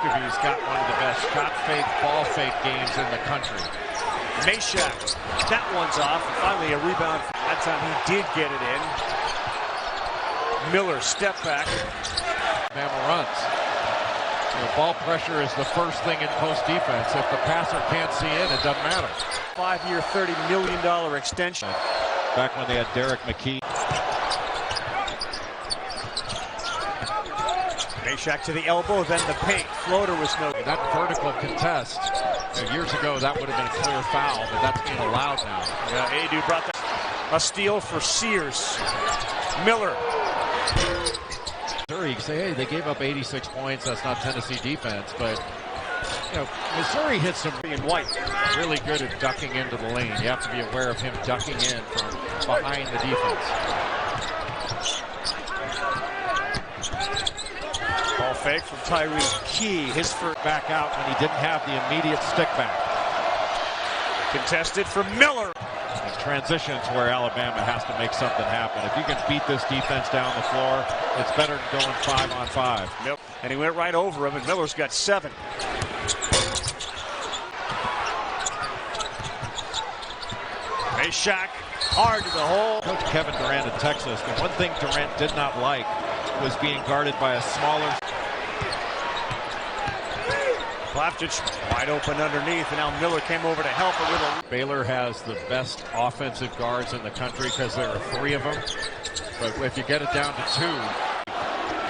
Vescovy's got one of the best shot fake, ball fake games in the country. Meshack, that one's off. Finally a rebound. That time he did get it in. Miller, step back. Bama runs. Ball pressure is the first thing in post defense. If the passer can't see it, it doesn't matter. 5-year, $30 million extension. Back when they had Derek McKee. Meshack to the elbow, then the paint. Floater was no. That vertical contest, years ago that would have been a clear foul, but that's being allowed now. Yeah, Adu brought that. A steal for Sears. Miller. Missouri, you say, hey, they gave up 86 points. That's not Tennessee defense, but Missouri hits some in white. Really good at ducking into the lane. You have to be aware of him ducking in from behind the defense. Ball fake from Tyreek Key. His first back out when he didn't have the immediate stick back. Contested for Miller. And transitions where Alabama has to make something happen. If you can beat this defense down the floor, it's better than going 5-on-5. And he went right over him, and Miller's got 7. Meshack hard to the hole. Coach Kevin Durant of Texas. The one thing Durant did not like was being guarded by a smaller. Plavsic wide open underneath, and now Miller came over to help a little. Baylor has the best offensive guards in the country because there are 3 of them. But if you get it down to 2.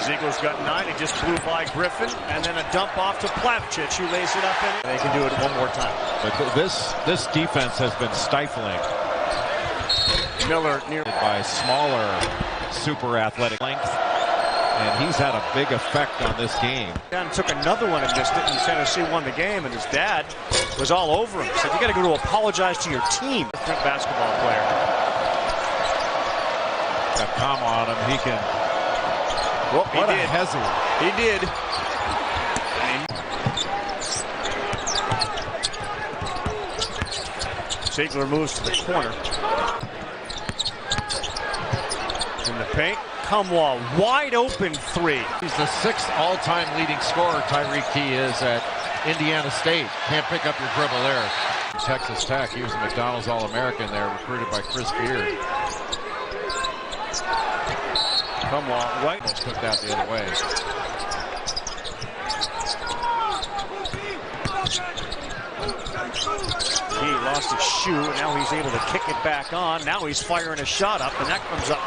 Ziegler's got 9. He just blew by Griffin, and then a dump off to Plavsic, who lays it up in. They can do it one more time. But this defense has been stifling. Miller near by smaller, super athletic length. And he's had a big effect on this game. And took another one and missed it, and Tennessee won the game, and his dad was all over him. Said, you got to go to apologize to your team. Different basketball player. Got Kama on him. He can. Well, what a hezzy. He did. Ziegler moves to the corner. In the paint. Kumwa, wide open 3. He's the 6th all-time leading scorer Tyreek Key is at Indiana State. Can't pick up your dribble there. Texas Tech, he was a McDonald's All-American there, recruited by Chris Beard. Kumwa, right. Almost took that the other way. He lost his shoe, and now he's able to kick it back on. Now he's firing a shot up, and that comes up.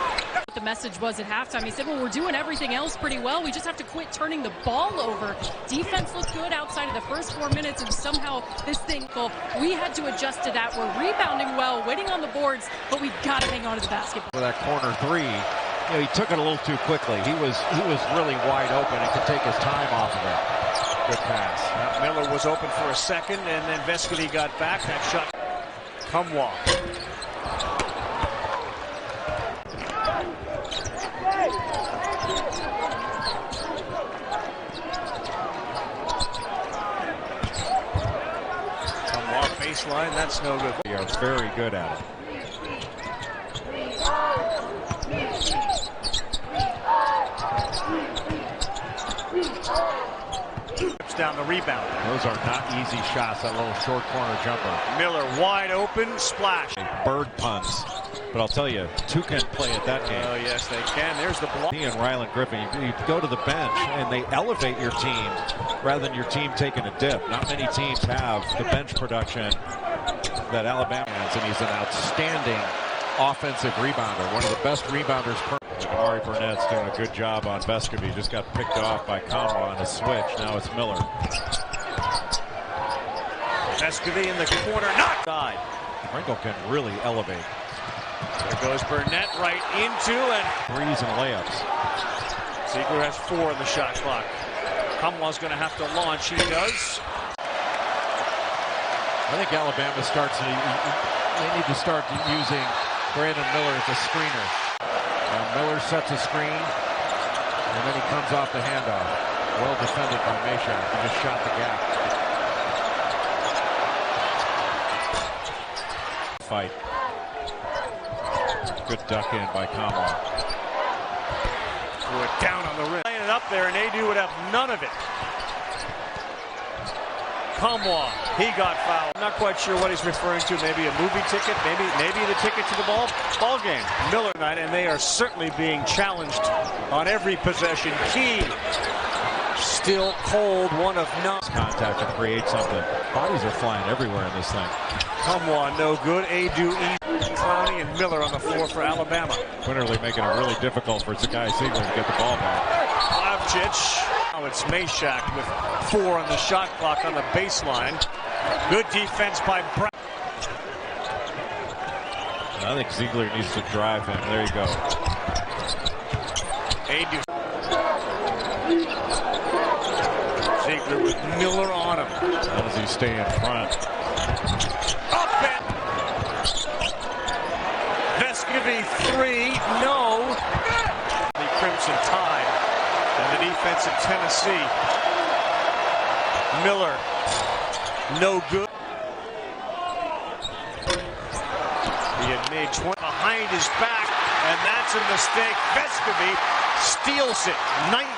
The message was at halftime. He said, well, we're doing everything else pretty well. We just have to quit turning the ball over. Defense looked good outside of the first 4 minutes, and somehow this thing, we had to adjust to that. We're rebounding well, waiting on the boards, but we've got to hang on to the basketball. For that corner 3, he took it a little too quickly. He was really wide open and could take his time off of it. Good pass. Miller was open for a second, and then Vescovy got back. That shot. Kumwa. Baseline, that's no good. They are very good at it. Down the rebound. Those are not easy shots, that little short corner jumper. Miller wide open, splash. Bird punts. But I'll tell you, 2 can play at that game. Oh, yes, they can. There's the block. He and Ryland Griffin, you go to the bench and they elevate your team rather than your team taking a dip. Not many teams have the bench production that Alabama has, and he's an outstanding offensive rebounder, one of the best rebounders per. Amari Burnett's doing a good job on Vescovy. Just got picked off by Kama on a switch. Now it's Miller. Vescovy in the corner, not side. Pringle can really elevate. There goes Burnett right into and threes and layups. Ziegler has 4 on the shot clock. Kumwa's going to have to launch. He does. I think Alabama starts. They need to start using Brandon Miller as a screener. Miller sets a screen, and then he comes off the handoff. Well defended by Meshack. He just shot the gap. Fight. Good duck in by Kama. Threw it down on the rim. Laying it up there, and Adu would have none of it. Kamwa, he got fouled. I'm not quite sure what he's referring to. Maybe a movie ticket, maybe the ticket to the ball game. Miller tonight, and they are certainly being challenged on every possession. Key, still cold, one of none. Contact and create something. Bodies are flying everywhere in this thing. Kamwa, no good. Adu, Clowney, and Miller on the floor for Alabama. Quinterly making it really difficult for Zakai Ziegler to get the ball back. Plavcic. Now it's Meshack with 4 on the shot clock on the baseline. Good defense by Brown. I think Ziegler needs to drive him. There you go. Adu. Ziegler with Miller on him. How does he stay in front? Up and Vescovi 3, no. The Crimson Tide and the defense of Tennessee. Miller, no good. He had made 20 behind his back, and that's a mistake. Vescovi steals it, 19.